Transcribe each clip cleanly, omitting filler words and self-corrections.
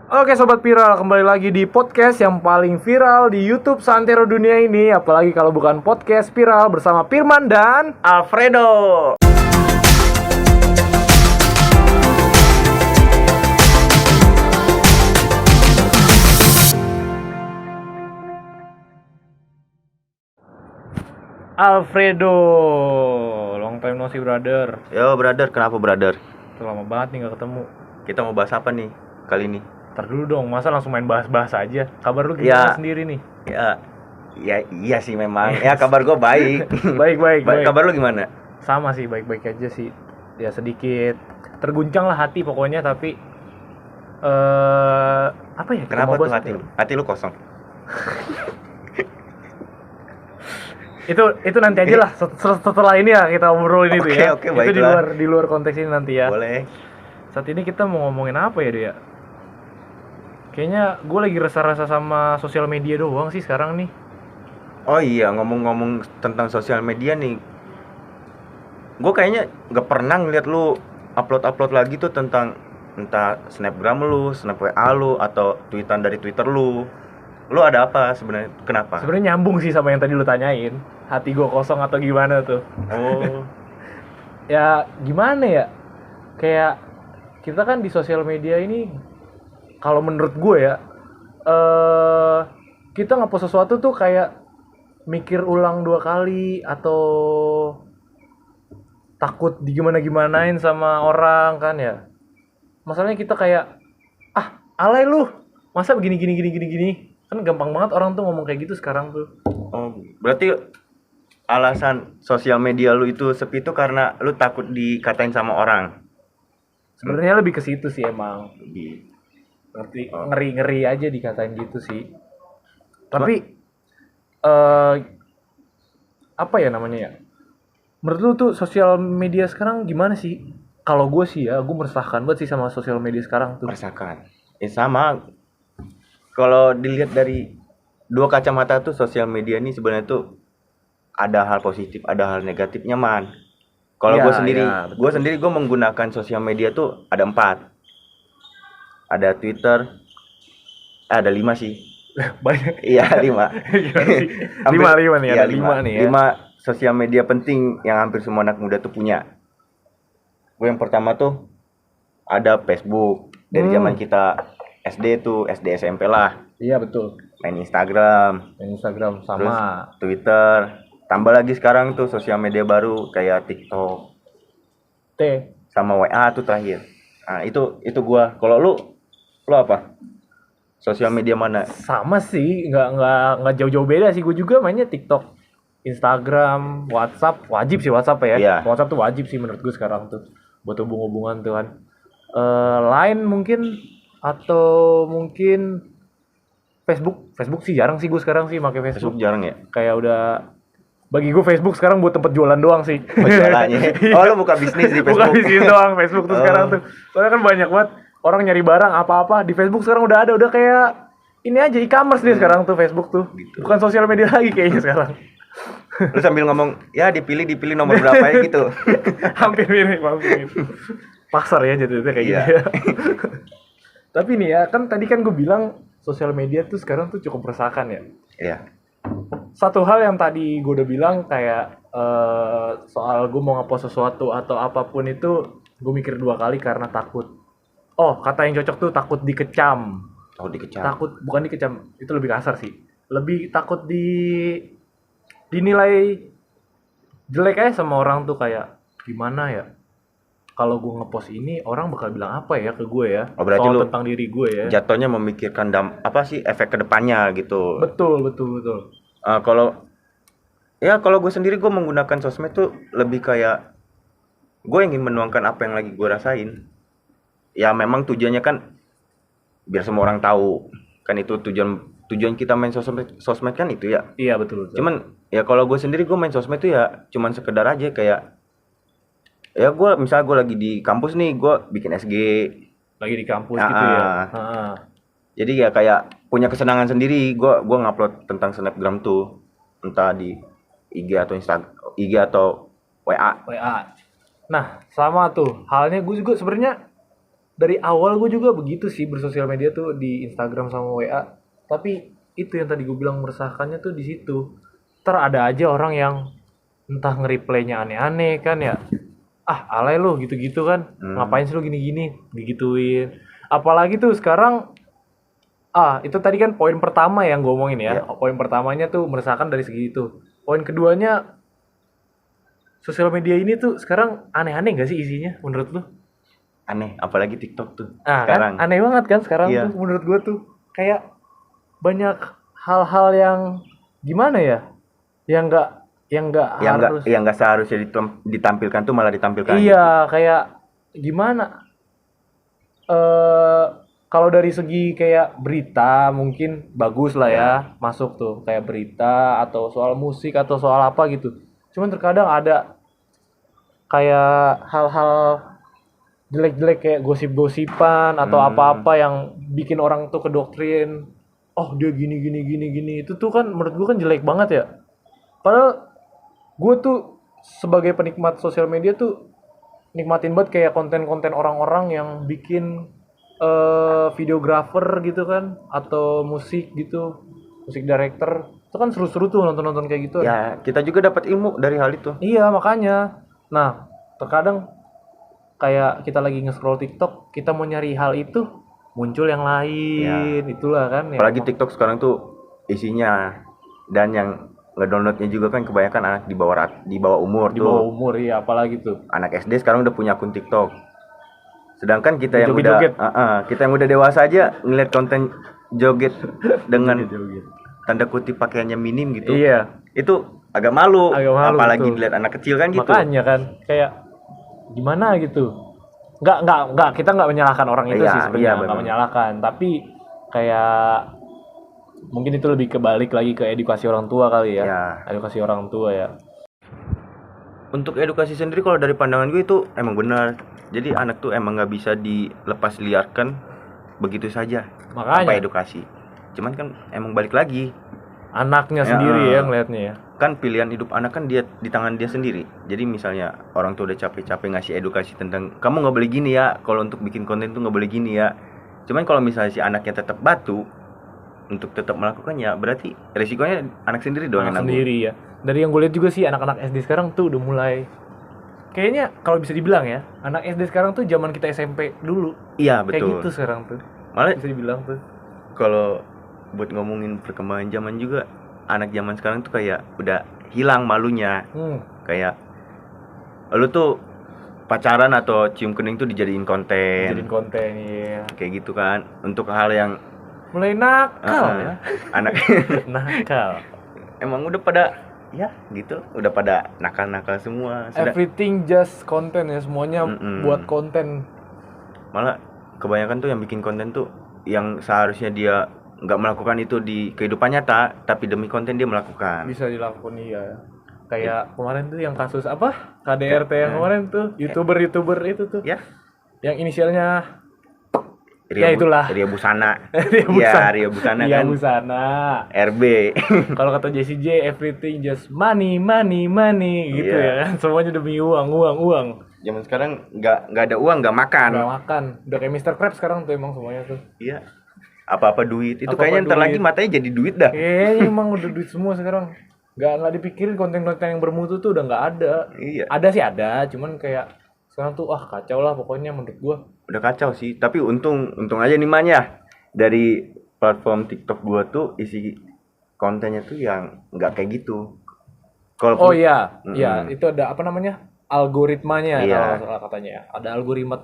Oke Sobat Viral, kembali lagi di podcast yang paling viral di YouTube Santero dunia ini. Apalagi kalau bukan podcast viral bersama Firman dan Alfredo. Alfredo. Long time no see brother. Yo brother, kenapa brother? Udah lama banget nih gak ketemu. Kita mau bahas apa nih kali ini? Ntar dulu dong, masa langsung main bahas-bahas aja. Kabar lu gimana Ya. sendiri nih? Iya sih memang. Ya kabar gue baik. Baik. Kabar lu gimana? Sama sih, baik-baik aja sih. Ya sedikit terguncang lah hati pokoknya, tapi apa ya? kita Kenapa mau tuh bahas hati apa lu? Hati lu kosong. Itu nanti aja lah setelah ini ya kita obrolin itu ya. Oke, itu baiklah. di luar konteks ini nanti ya. Boleh. Saat ini kita mau ngomongin apa ya, dia? Kayaknya gue lagi rasa-rasa sama sosial media doang sih sekarang nih. Oh iya, ngomong-ngomong tentang sosial media nih. Gue kayaknya gak pernah ngeliat lu upload lagi tuh tentang entah snapgram lu, snap WA lu, atau tweetan dari Twitter lu. Lu ada apa sebenarnya? Kenapa? Sebenarnya nyambung sih sama yang tadi lu tanyain. Hati gue kosong atau gimana tuh? Oh. Ya gimana ya? Kayak kita kan di sosial media ini, kalau menurut gue ya, kita ngepost sesuatu tuh kayak mikir ulang 2 kali atau takut digimana-gimanain sama orang kan ya. Masalahnya kita kayak alay lu, masa begini kan gampang banget orang tuh ngomong kayak gitu sekarang tuh. Oh, berarti alasan sosial media lu itu sepi itu karena lu takut dikatain sama orang. Sebenarnya lebih ke situ sih emang. Di Ngerti, Oh. ngeri aja dikatain gitu sih. Tapi apa ya namanya ya? Menurut lu tuh sosial media sekarang gimana sih? Kalau gue sih ya, gue meresahkan banget sih sama sosial media sekarang tuh. merasakan. Sama. Kalau dilihat dari dua kacamata tuh sosial media ini sebenarnya tuh ada hal positif, ada hal negatifnya man. Kalau Iya, gue sendiri, iya, betul. gue menggunakan sosial media tuh ada 4. Ada Twitter, ada 5 sih. Banyak. Iya 5. Gimana sih? Lima nih, ada 5 nih ya. 5 sosial media penting yang hampir semua anak muda tuh punya. Gue yang pertama tuh ada Facebook. Dari zaman kita SD tuh, SD SMP lah. Iya betul. Main Instagram, Instagram terus sama. Twitter. Tambah lagi sekarang tuh sosial media baru kayak TikTok T. sama WA tuh terakhir. Nah, itu gua. Kalau lu apa? Sosial media mana? Sama sih, nggak jauh-jauh beda sih. Gue juga mainnya TikTok, Instagram, WhatsApp. Wajib sih WhatsApp ya. Iya. WhatsApp tuh wajib sih menurut gue sekarang tuh buat hubungan tuh kan. Line mungkin, atau mungkin Facebook sih jarang sih gue sekarang sih pakai Facebook. Facebook jarang ya? Kayak udah, bagi gue Facebook sekarang buat tempat jualan doang sih. Jualannya. Oh, lu buka bisnis di Bukan Facebook. bisnis doang Facebook tuh Oh. sekarang tuh. Soalnya kan banyak banget orang nyari barang apa-apa di Facebook sekarang udah ada, udah kayak ini aja e-commerce dia sekarang tuh Facebook tuh. Gitu. Bukan sosial media lagi kayaknya sekarang. Lu sambil ngomong, ya dipilih nomor berapa ya gitu. hampir mirip. Pasar ya jadinya kayak Iya. gitu ya. Tapi nih ya, kan tadi kan gue bilang sosial media tuh sekarang tuh cukup meresahkan ya. Iya. Satu hal yang tadi gue udah bilang kayak soal gue mau ngepost sesuatu atau apapun itu, gue mikir 2 kali karena takut. Oh, kata yang cocok tuh takut dikecam. Oh, dikecam. Takut, bukan dikecam, itu lebih kasar sih. Lebih takut dinilai jelek aja sama orang tuh, kayak gimana ya? Kalau gue ngepost ini, orang bakal bilang apa ya ke gue ya? Oh, berarti soal lu tentang diri gue ya. Jatuhnya memikirkan apa sih efek kedepannya gitu. Betul. Kalau gue sendiri gue menggunakan sosmed tuh lebih kayak gue ingin menuangkan apa yang lagi gue rasain. Ya memang tujuannya kan biar semua orang tahu, kan itu tujuan kita main sosmed kan itu ya. Iya betul. Cuman ya kalau gue sendiri gue main sosmed tuh ya cuman sekedar aja kayak ya gue misalnya gue lagi di kampus nih, gue bikin SG lagi di kampus gitu ya. jadi ya kayak punya kesenangan sendiri. Gue ngupload tentang snapgram tuh entah di IG atau WA. Nah, sama tuh halnya gue juga sebenarnya dari awal gue juga begitu sih bersosial media tuh di Instagram sama WA. Tapi itu yang tadi gue bilang meresahkannya tuh di situ. Ntar ada aja orang yang entah nge-reply-nya aneh-aneh kan ya. Ah, alay lu gitu-gitu kan. Ngapain sih lu gini-gini, digituin. Apalagi tuh sekarang itu tadi kan poin pertama yang gue omongin ya. Iya. Poin pertamanya tuh meresahkan dari segi itu. Poin keduanya, sosial media ini tuh sekarang aneh-aneh gak sih isinya menurut lu? Aneh, apalagi TikTok tuh Nah, sekarang. kan aneh banget kan sekarang Iya. tuh menurut gue tuh kayak banyak hal-hal yang gimana ya? Yang nggak Yang nggak seharusnya ditampilkan tuh malah ditampilkan. iya, kayak gimana? Kalau dari segi kayak berita mungkin bagus lah ya, masuk tuh kayak berita atau soal musik atau soal apa gitu. Cuman terkadang ada kayak hal-hal jelek-jelek kayak gosip-gosipan atau apa-apa yang bikin orang tuh kedoktrin. Oh, dia gini gini gini gini. Itu tuh kan menurut gua kan jelek banget ya. Padahal gue tuh sebagai penikmat sosial media tuh nikmatin banget kayak konten-konten orang-orang yang bikin videografer gitu kan atau musik gitu, musik director. Itu kan seru-seru tuh nonton-nonton kayak gitu. Ya, kita juga dapat ilmu dari hal itu. Iya, makanya. Nah, terkadang kayak kita lagi nge-scroll TikTok, kita mau nyari hal itu, muncul yang lain. Itulah kan ya. Apalagi TikTok sekarang tuh isinya dan yang ngedownloadnya juga kan kebanyakan anak di bawah umur di tuh. bawah umur ya, apalagi tuh. Anak SD sekarang udah punya akun TikTok. Sedangkan kita yang Joget-joget. kita yang udah dewasa aja ngeliat konten joget dengan tanda kutip pakaiannya minim gitu. Iya. Itu agak malu, apalagi betul. dilihat anak kecil kan gitu. Makanya kan kayak gimana gitu. Enggak, kita nggak menyalahkan orang itu Iya, sih sebenarnya, iya, nggak benar. menyalahkan, tapi kayak mungkin itu lebih kebalik lagi ke edukasi orang tua kali ya. Ya. Edukasi orang tua ya. Untuk edukasi sendiri kalau dari pandangan gue itu emang benar. Jadi anak tuh emang nggak bisa dilepas liarkan begitu saja. Makanya. Apa edukasi. Cuman kan emang balik lagi. Anaknya sendiri ya ngelihatnya ya. Kan pilihan hidup anak kan dia di tangan dia sendiri. Jadi misalnya orang tuh udah capek-capek ngasih edukasi tentang kamu nggak boleh gini ya, kalau untuk bikin konten tuh nggak boleh gini ya. Cuman kalau misalnya si anaknya tetap batu untuk tetap melakukannya, berarti resikonya anak sendiri dong yang Anak nanggung. sendiri ya. Dari yang gue lihat juga sih anak-anak SD sekarang tuh udah mulai kayaknya kalau bisa dibilang ya, anak SD sekarang tuh zaman kita SMP dulu. Iya Kayak betul. gitu sekarang tuh. Malah Bisa dibilang tuh. kalau buat ngomongin perkembangan zaman juga, anak zaman sekarang tuh kayak udah hilang malunya. Kayak lu tuh pacaran atau cium kening tuh dijadiin konten. Jadiin konten ya. Kayak gitu kan. Untuk hal yang Mulai nakal ya. anak Nakal. emang udah pada ya gitu, udah pada nakal-nakal semua. Everything just konten ya, semuanya buat konten. Malah kebanyakan tuh yang bikin konten tuh yang seharusnya dia nggak melakukan itu di kehidupan nyata, tapi demi konten dia melakukan. Bisa dilakukan iya. Kayak kemarin tuh yang kasus apa? KDRT yang kemarin tuh, YouTuber itu tuh. Ya. Yang inisialnya Ria itulah. Ria Busana. Ria Busana. Iya, Ria Busana Ria kan. Busana. RB. Kalau kata Jessie J, everything just money gitu Iya. ya kan. Semuanya demi uang. Zaman sekarang nggak ada uang nggak makan. Nggak makan. Udah kayak Mr. Krabs sekarang tuh emang semuanya tuh. Iya. Apa-apa duit. Itu Apa-apa kayaknya ntar duit. lagi matanya jadi duit dah. Kayaknya emang udah duit semua sekarang. Nggak dipikirin konten-konten yang bermutu tuh udah nggak ada. Iya. Ada sih ada, cuman kayak sekarang tuh kacau lah pokoknya menurut gua. Udah kacau sih, tapi untung aja nih Man ya. Dari platform TikTok gua tuh isi kontennya tuh yang nggak kayak gitu. Oh iya, iya itu ada apa namanya? Algoritmanya Iya. kalau nggak salah katanya ya. Ada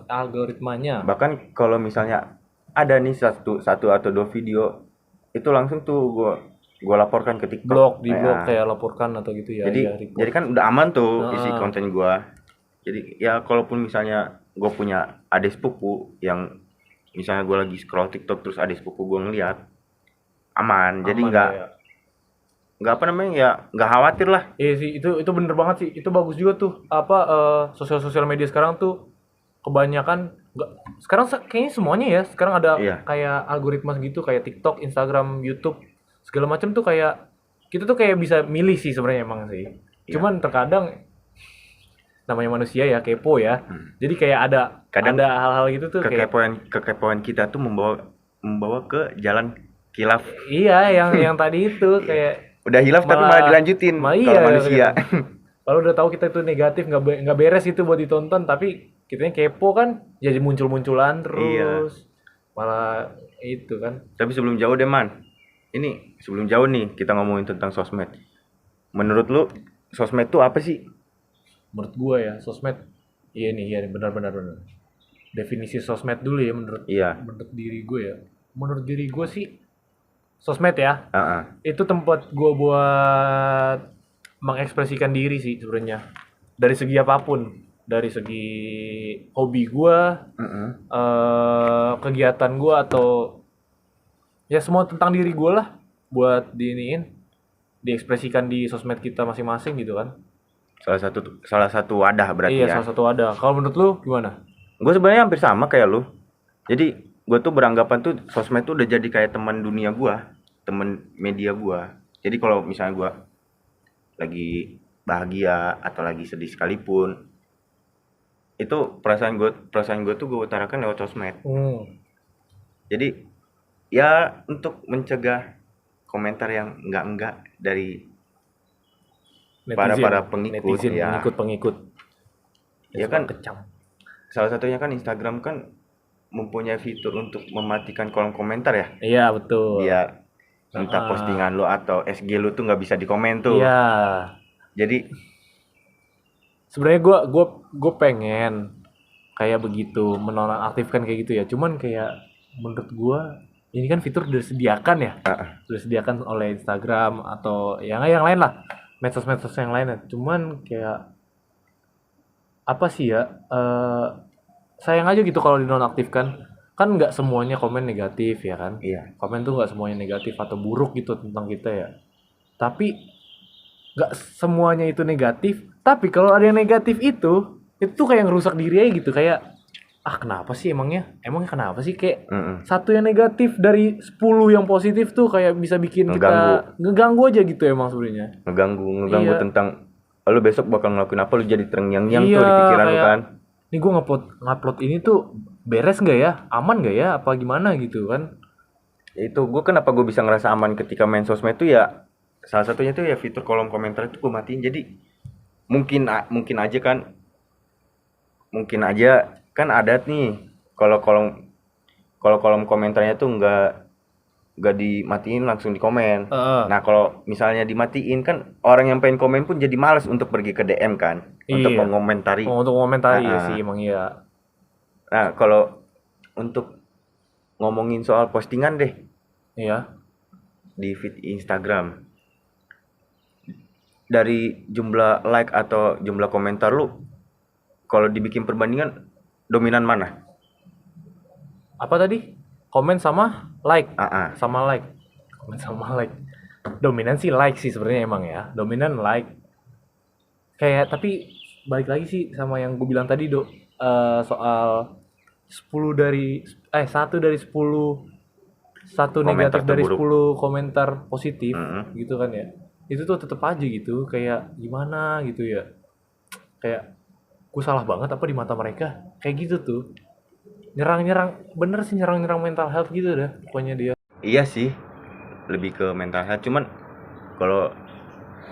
algoritmanya. Bahkan kalau misalnya ada nih satu atau dua video itu langsung tuh gua laporkan ke TikTok. Di blog kayak laporkan atau gitu ya. Jadi iya, report. jadi kan udah aman tuh isi konten gua. Jadi ya kalaupun misalnya gua punya adik sepupu yang misalnya gua lagi scroll TikTok terus adik sepupu gua ngeliat, aman. Jadi nggak apa namanya ya nggak khawatir lah. Iya sih itu bener banget sih. Itu bagus juga tuh apa sosial media sekarang tuh kebanyakan sekarang kayaknya semuanya ya sekarang ada kayak algoritma gitu kayak TikTok, Instagram, YouTube segala macam tuh kayak kita tuh kayak bisa milih sih sebenarnya emang sih. Cuman terkadang namanya manusia ya kepo ya. Jadi kayak ada Kadang ada hal-hal gitu tuh kayak kekepoan kita tuh membawa ke jalan kilaf. iya yang tadi itu kayak Udah hilaf tapi malah dilanjutin iya, kalau manusia. kalau udah tahu kita itu negatif nggak beres itu buat ditonton, tapi kitanya kepo kan jadi muncul-munculan Iya. terus malah itu kan. Tapi sebelum jauh deh Man, ini sebelum jauh nih kita ngomongin tentang sosmed. Menurut lu sosmed tuh apa sih? Menurut gua ya sosmed, iya nih benar-benar benar. Definisi sosmed dulu ya Iya. menurut diri gue ya. Menurut diri gue sih sosmed ya Heeh. itu tempat gue buat mengekspresikan diri sih sebenarnya, dari segi apapun, dari segi hobi gue, Heeh. kegiatan gue, atau ya semua tentang diri gue lah buat diekspresikan di sosmed kita masing-masing gitu kan. Salah satu wadah berarti Iya, ya. salah satu ada. Kalau menurut lu gimana? Gue sebenarnya hampir sama kayak lu. Jadi gue tuh beranggapan tuh sosmed tuh udah jadi kayak teman dunia gue, teman media gue. Jadi kalau misalnya gue lagi bahagia atau lagi sedih sekalipun, itu perasaan gue tuh gue utarakan lewat sosmed. Jadi ya untuk mencegah komentar yang enggak dari para pengikut, netizen, ya. pengikut. Ya Suka kan, kecam. salah satunya kan Instagram kan mempunyai fitur untuk mematikan kolom komentar ya. Iya, betul. Biar entah postingan lu atau SG lu tuh nggak bisa dikomen tuh. Iya. Jadi Sebenarnya gue pengen kayak begitu, menonaktifkan kayak gitu ya. Cuman kayak menurut gue ini kan fitur udah disediakan ya. Sudah disediakan oleh Instagram atau yang lain lah. Medsos-medsos yang lainnya. Cuman kayak apa sih ya? Sayang aja gitu kalau dinonaktifkan. Kan nggak semuanya komen negatif ya kan? iya, Komen tuh nggak semuanya negatif atau buruk gitu tentang kita ya. Tapi nggak semuanya itu negatif. Tapi kalau ada yang negatif itu tuh kayak ngerusak diri aja gitu. Kayak kenapa sih emangnya kenapa sih kayak satu yang negatif dari 10 yang positif tuh kayak bisa bikin kita ngeganggu aja gitu emang sebenarnya. ngeganggu Iya. tentang lu besok bakal ngelakuin apa, lu jadi terngiang-ngiang Iya, tuh di pikiran lu kayak, kan. Nih gue ngupload ini tuh beres nggak ya, aman nggak ya, apa gimana gitu kan. Itu gue kenapa gue bisa ngerasa aman ketika main sosmed tuh ya, salah satunya tuh ya fitur kolom komentar itu gue matiin. Jadi mungkin aja kan ada nih kalau kolom komentarnya tuh nggak dimatiin, langsung di komen. Nah kalau misalnya dimatiin kan orang yang pengen komen pun jadi malas untuk pergi ke DM kan, untuk Iya. mengomentari. Untuk komentari ya sih emang iya. Nah kalau untuk ngomongin soal postingan deh Iya. di feed Instagram, dari jumlah like atau jumlah komentar lu, kalau dibikin perbandingan dominan mana? Apa tadi? Komen sama like. Ah. Sama like. Komen sama like. Dominan sih like sih sebenarnya emang ya. Dominan like. Kayak tapi balik lagi sih sama yang gue bilang tadi, Dok. Soal 1 dari 10, satu Komentar negatif dari terburuk. 10 komentar positif gitu kan ya. Itu tuh tetep aja gitu kayak gimana gitu ya. Kayak gue salah banget apa di mata mereka. Kayak gitu tuh. Nyerang bener sih, nyerang mental health gitu dah pokoknya dia. Iya sih, lebih ke mental health. Cuman kalau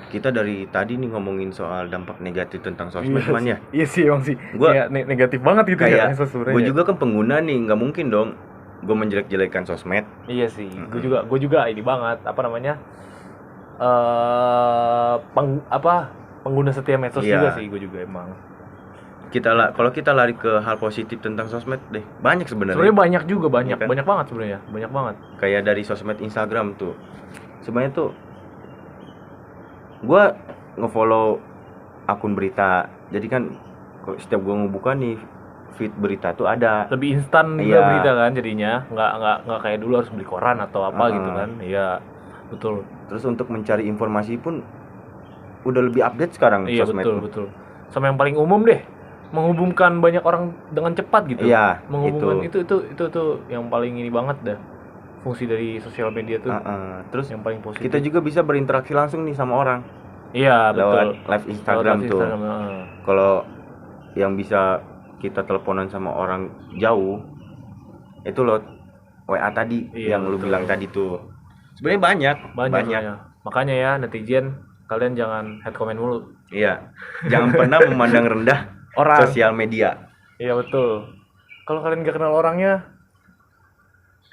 kita dari tadi nih ngomongin soal dampak negatif tentang sosmed man ya. Iya sih emang sih. Gua kayak negatif banget gitu ya kayak sebenarnya. gue juga kan pengguna nih, nggak mungkin dong gue menjelek-jelekan sosmed. Iya sih. Gue juga ini banget apa namanya? Pengguna setia medsos Iya. juga sih gue juga emang. Kalau kita lari ke hal positif tentang sosmed deh, banyak sebenarnya. Sebenarnya banyak juga, Iya kan? banyak banget sebenarnya, banyak banget. Kayak dari sosmed Instagram tuh, sebenarnya tuh gue ngefollow akun berita. Jadi kan setiap gue ngebuka nih feed berita tuh ada. Lebih instan juga Iya. berita kan jadinya, nggak kayak dulu harus beli koran atau apa gitu kan. Iya, betul. Terus untuk mencari informasi pun udah lebih update sekarang Iya, sosmed. betul. Sama yang paling umum deh, menghubungkan banyak orang dengan cepat gitu. Iya, menghubungkan itu yang paling ini banget dah. Fungsi dari sosial media tuh. Terus yang paling positif. kita juga bisa berinteraksi langsung nih sama orang. Iya, Lewat betul. live Instagram Lewat tuh. Instagram, Kalau yang bisa kita teleponan sama orang jauh itu lo WA tadi Iya, yang lu betul. bilang tadi tuh. Sebenarnya banyak. Banyak. Makanya ya netizen, kalian jangan head comment mulu. Iya. Jangan pernah memandang rendah Orang. sosial media. Iya betul. Kalau kalian gak kenal orangnya,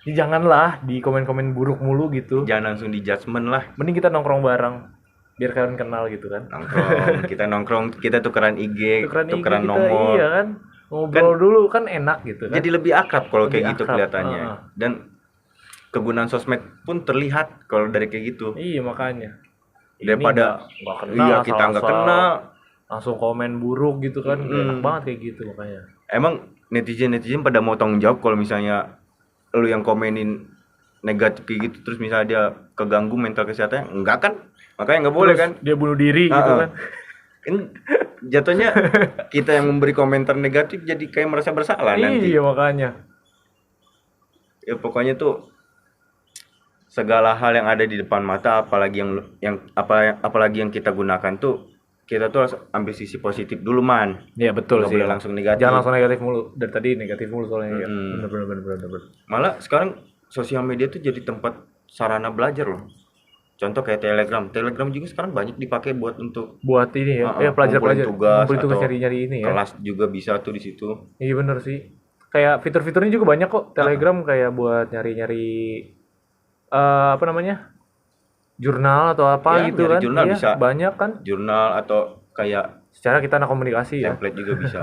ya janganlah di komen-komen buruk mulu gitu. Jangan langsung di judgement lah. Mending kita nongkrong bareng, biar kalian kenal gitu kan. Nongkrong, kita tukeran IG, Tukeran IG tukeran kita, nomor. iya kan. Ngobrol dulu kan enak gitu kan. Jadi lebih akrab kalau Lebih kayak gitu akrab, kelihatannya. Dan kegunaan sosmed pun terlihat kalau dari kayak gitu. Iya makanya. Daripada nggak kenal, iya kita nggak asal-asal kenal. langsung komen buruk gitu kan. Nggak enak banget kayak gitu makanya. Emang netizen pada mau tanggung jawab kalau misalnya lu yang komenin negatif kayak gitu terus misalnya dia keganggu mental kesehatannya? Enggak kan? Makanya nggak boleh Terus kan? dia bunuh diri gitu kan. Kan jatuhnya kita yang memberi komentar negatif jadi kayak merasa bersalah nanti. Iya makanya. Ya pokoknya tuh segala hal yang ada di depan mata apalagi apalagi yang kita gunakan tuh kita tuh harus ambil sisi positif dulu man. Iya betul Nggak sih. boleh langsung negatif. Jangan langsung negatif mulu. Dari tadi negatif mulu soalnya. Ya. Bener. Malah sekarang sosial media tuh jadi tempat sarana belajar loh. Contoh kayak Telegram juga sekarang banyak dipakai buat untuk Buat ini ya, pelajar-pelajar tugas tugas atau nyari-nyari ini ya. kelas juga bisa tuh di situ. Iya bener sih. Kayak fitur-fiturnya juga banyak kok. Telegram kayak buat nyari-nyari apa namanya? Jurnal atau apa Ya, gitu nyari kan. jurnal Iya, bisa. banyak kan. Jurnal atau kayak Secara kita anak komunikasi ya. template juga bisa.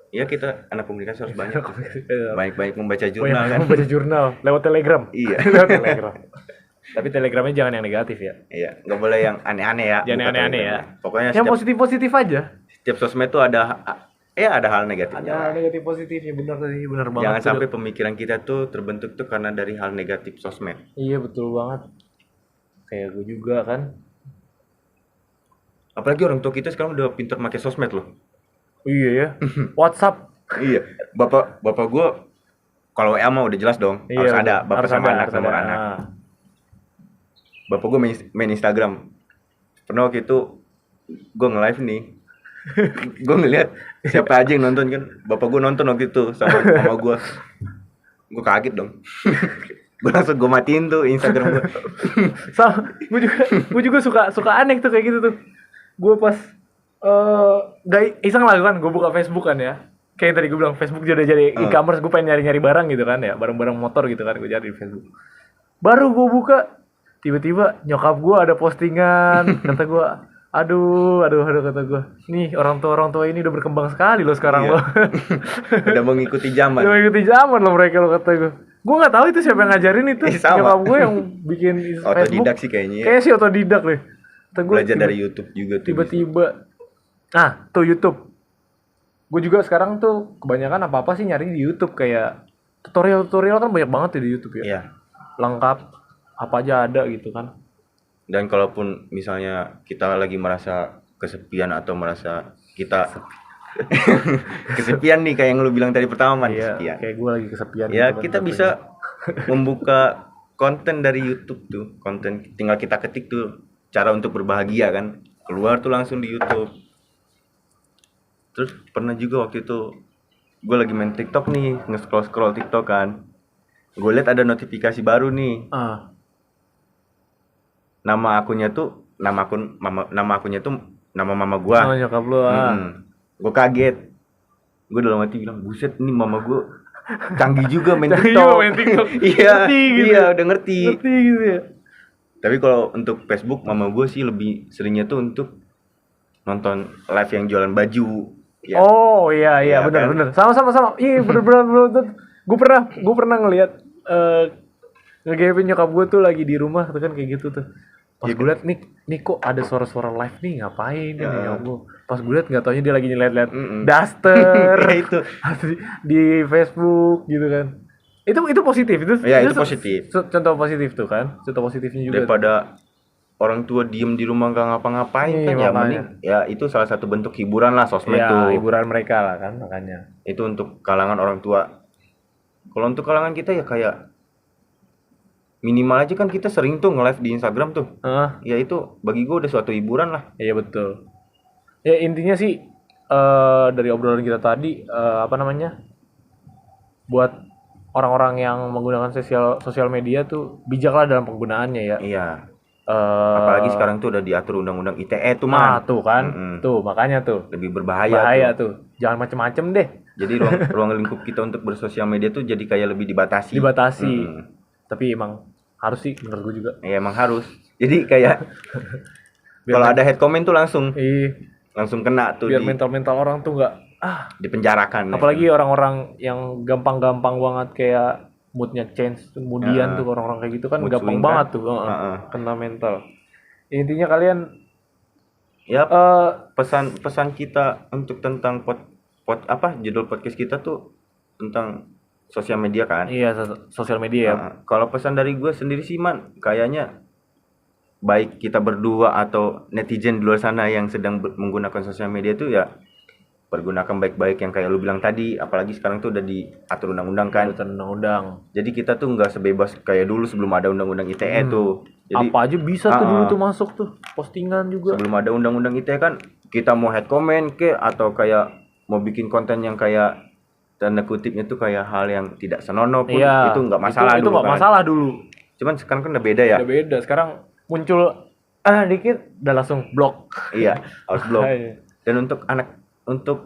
Ya kita anak komunikasi harus banyak. Iya. Baik-baik membaca Banyak jurnal kan. membaca jurnal lewat Telegram. Iya. Lewat Telegram. Tapi Telegramnya jangan yang negatif ya. Iya, nggak boleh yang aneh-aneh ya. Jangan buka aneh-aneh Telegram. ya. Pokoknya Yang positif-positif aja. setiap sosmed tuh ada hal negatifnya. Ada negatif positifnya bener sih, bener banget. Jangan tuh. sampai pemikiran kita tuh terbentuk tuh karena dari hal negatif sosmed. Iya betul banget. Kayak gue juga kan. Apalagi orang tua kita sekarang udah pintar pakai sosmed loh. Iya ya. WhatsApp. Iya, bapak gua kalau WA mah udah jelas dong, harus ada bapak harus sama ada, anak harus nomor ada. anak. Bapak gua main Instagram. Pernah waktu itu gua nge-live nih. Gua ngeliat siapa aja yang nonton kan. Bapak gua nonton waktu itu sama mama gua. Gua kaget dong. Gua langsung gua matiin tuh Instagram gua. Gue juga suka aneh tuh kayak gitu tuh. Gue pas gak iseng lah kan, gue buka Facebook kan ya. Kayak yang tadi gue bilang Facebook udah jadi e-commerce, gue pengen nyari-nyari barang gitu kan ya, barang-barang motor gitu kan, gue cari di Facebook. Baru gue buka, tiba-tiba nyokap gue ada postingan, kata gue, aduh kata gue, nih orang tua ini udah berkembang sekali loh sekarang Iya. loh. Udah mengikuti zaman. Udah mengikuti zaman loh mereka loh kata gue. Gue nggak tahu itu siapa yang ngajarin itu. Sama. Nyokap gue yang bikin Facebook. Otodidak sih kayaknya. Kayaknya sih otodidak deh. Kata gue, Belajar dari YouTube juga tuh. tiba-tiba nah tuh YouTube gue juga sekarang tuh kebanyakan apa sih nyari di YouTube kayak tutorial kan banyak banget ya di YouTube ya. Iya. Lengkap apa aja ada gitu kan. Dan kalaupun misalnya kita lagi merasa kesepian atau merasa kita kesepian nih kayak yang lu bilang tadi pertama man, Iya, kesepian. kayak gue lagi kesepian Ya gitu kan, kita katanya. bisa membuka konten dari YouTube tuh, konten tinggal kita ketik tuh cara untuk berbahagia kan, keluar tuh langsung di YouTube. Terus pernah juga waktu itu gue lagi main TikTok nih, nge-scroll TikTok kan, gue lihat ada notifikasi baru nih. Nama akunnya tuh nama akunnya tuh nama mama gua. Oh nyokap lu Gue kaget. Gue dalam hati bilang, buset nih mama gue canggih juga main Canggih TikTok. juga main TikTok. Iya, Ngerti gitu iya ya. udah ngerti. ngerti gitu ya. Tapi kalau untuk Facebook mama gue sih lebih seringnya tuh untuk nonton live yang jualan baju. Ya. Oh iya Iya, benar. Sama. Iya bener. Gue pernah ngelihat ngegepin nyokap gue tuh lagi di rumah tuh kan kayak gitu tuh. Pas gue liat nih kok ada suara-suara live nih ngapain nih nyokap gue. Pas gue liat nggak taunya dia lagi liat daster Ya, itu. di Facebook gitu kan. Itu positif itu. Ya, itu positif. Contoh positif tuh kan. Contoh positifnya juga. Daripada orang tua diem di rumah nggak ngapa-ngapain Iya, kan ya makanya. mending ya itu salah satu bentuk hiburan lah sosmed ya, tuh. hiburan mereka lah kan makanya. Itu untuk kalangan orang tua. Kalau untuk kalangan kita ya kayak minimal aja kan kita sering tuh nge-live di Instagram tuh. Ya itu bagi gue udah suatu hiburan lah. Iya betul. Ya intinya sih dari obrolan kita tadi apa namanya? Buat orang-orang yang menggunakan sosial media tuh bijaklah dalam penggunaannya ya. Iya. Eh, Apalagi sekarang tuh udah diatur undang-undang ITE tuh nah, man. tuh kan. Mm-mm. Tuh, makanya tuh. Lebih berbahaya Bahaya tuh. tuh. Jangan macem-macem deh. Jadi ruang lingkup kita untuk bersosial media tuh jadi kayak lebih dibatasi. Dibatasi. Mm-mm. Tapi emang harus sih menurut gue juga. Ya emang harus. Jadi kayak Biar kalau ada head comment tuh langsung kena tuh biar mental-mental orang tuh nggak dipenjarakan. apalagi orang-orang yang gampang-gampang banget kayak moodnya change kemudian tuh orang-orang kayak gitu kan Mood gampang swing banget kan? tuh kena mental. Intinya kalian Ya pesan kita untuk tentang judul podcast kita tuh tentang sosial media kan. iya sosial media ya. Kalau pesan dari gue sendiri sih man, kayaknya baik kita berdua atau netizen di luar sana yang sedang menggunakan sosial media tuh ya pergunakan baik-baik yang kayak lu bilang tadi. Apalagi sekarang tuh udah diatur undang-undang kan. Undang-undang. Jadi kita tuh nggak sebebas kayak dulu sebelum ada undang-undang ITE tuh. Jadi Apa aja bisa tuh dulu tuh masuk tuh postingan juga. sebelum ada undang-undang ITE kan kita mau head comment ke atau kayak mau bikin konten yang kayak tanda kutipnya tuh kayak hal yang tidak senonoh pun Iya, itu nggak masalah itu dulu nggak kan. masalah dulu. Cuman sekarang kan udah beda ya. Udah beda. Sekarang muncul dikit udah langsung blok. Iya, harus blok. Iya. Dan untuk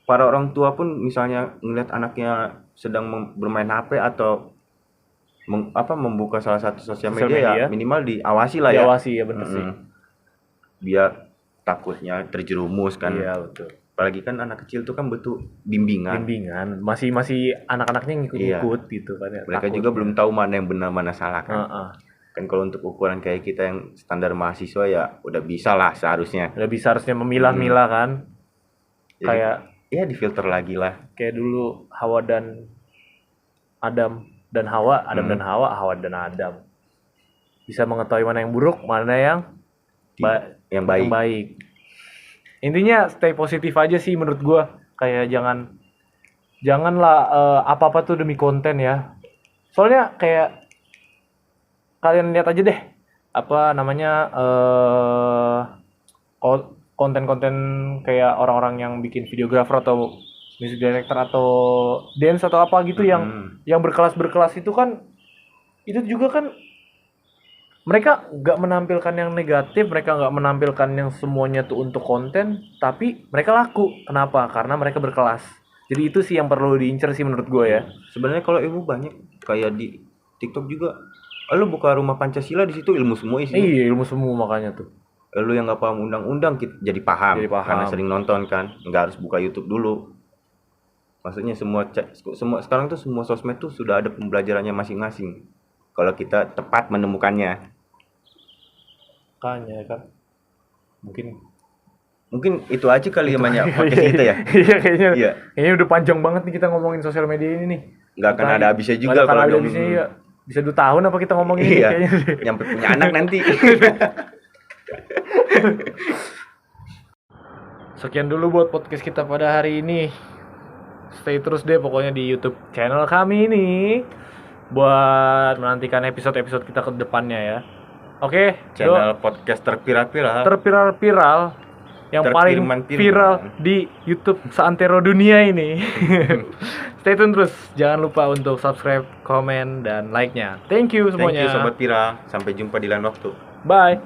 para orang tua pun misalnya ngeliat anaknya sedang bermain HP atau membuka salah satu sosial media ya minimal diawasi lah ya. Diawasi ya bener sih. Biar takutnya terjerumus kan. Iya betul. Apalagi kan anak kecil tuh kan butuh bimbingan. Masih anak-anaknya ngikut-ngikut gitu kan ya. Mereka juga belum tahu mana yang benar mana salah kan. Kan kalau untuk ukuran kayak kita yang standar mahasiswa ya udah bisa lah seharusnya. Udah bisa harusnya memilah-milah kan. Jadi, kayak ya difilter lagi lah. Kayak dulu Hawa dan Adam dan Hawa, dan Hawa, Hawa dan Adam. Bisa mengetahui mana yang buruk, mana yang baik. Intinya stay positif aja sih menurut gua. Kayak janganlah apa-apa tuh demi konten ya. Soalnya kayak kalian lihat aja deh apa namanya konten-konten kayak orang-orang yang bikin videographer atau music director atau dance atau apa gitu yang berkelas itu kan itu juga kan mereka nggak menampilkan yang negatif, mereka nggak menampilkan yang semuanya tuh untuk konten, tapi mereka laku. Kenapa? Karena mereka berkelas. Jadi itu sih yang perlu diincar sih menurut gue ya. Sebenarnya kalau ilmu banyak kayak di TikTok juga. Lu buka rumah Pancasila di situ ilmu semua isinya. Iya, ilmu semua makanya tuh. Lu yang nggak paham undang-undang jadi paham karena sering nonton kan, nggak harus buka YouTube dulu. Maksudnya semua sekarang tuh semua sosmed tuh sudah ada pembelajarannya masing-masing. Kalau kita tepat menemukannya. Makanya kan mungkin itu aja kali ya banyak podcast kita ya. Iya kayaknya udah panjang banget nih kita ngomongin sosial media ini nih. Nggak akan ada habisnya juga kalau ada habisnya ya. Bisa 2 tahun apa kita ngomongin ini kayaknya. Nyampe punya anak nanti. Sekian dulu buat podcast kita pada hari ini. Stay terus deh pokoknya di YouTube channel kami ini buat menantikan episode-episode kita ke depannya ya. Oke, channel podcast terviral yang paling viral di YouTube seantero dunia ini. Stay tune terus. Jangan lupa untuk subscribe, komen, dan like-nya. Thank you semuanya. Thank you Sobat Viral. Sampai jumpa di lain waktu. Bye.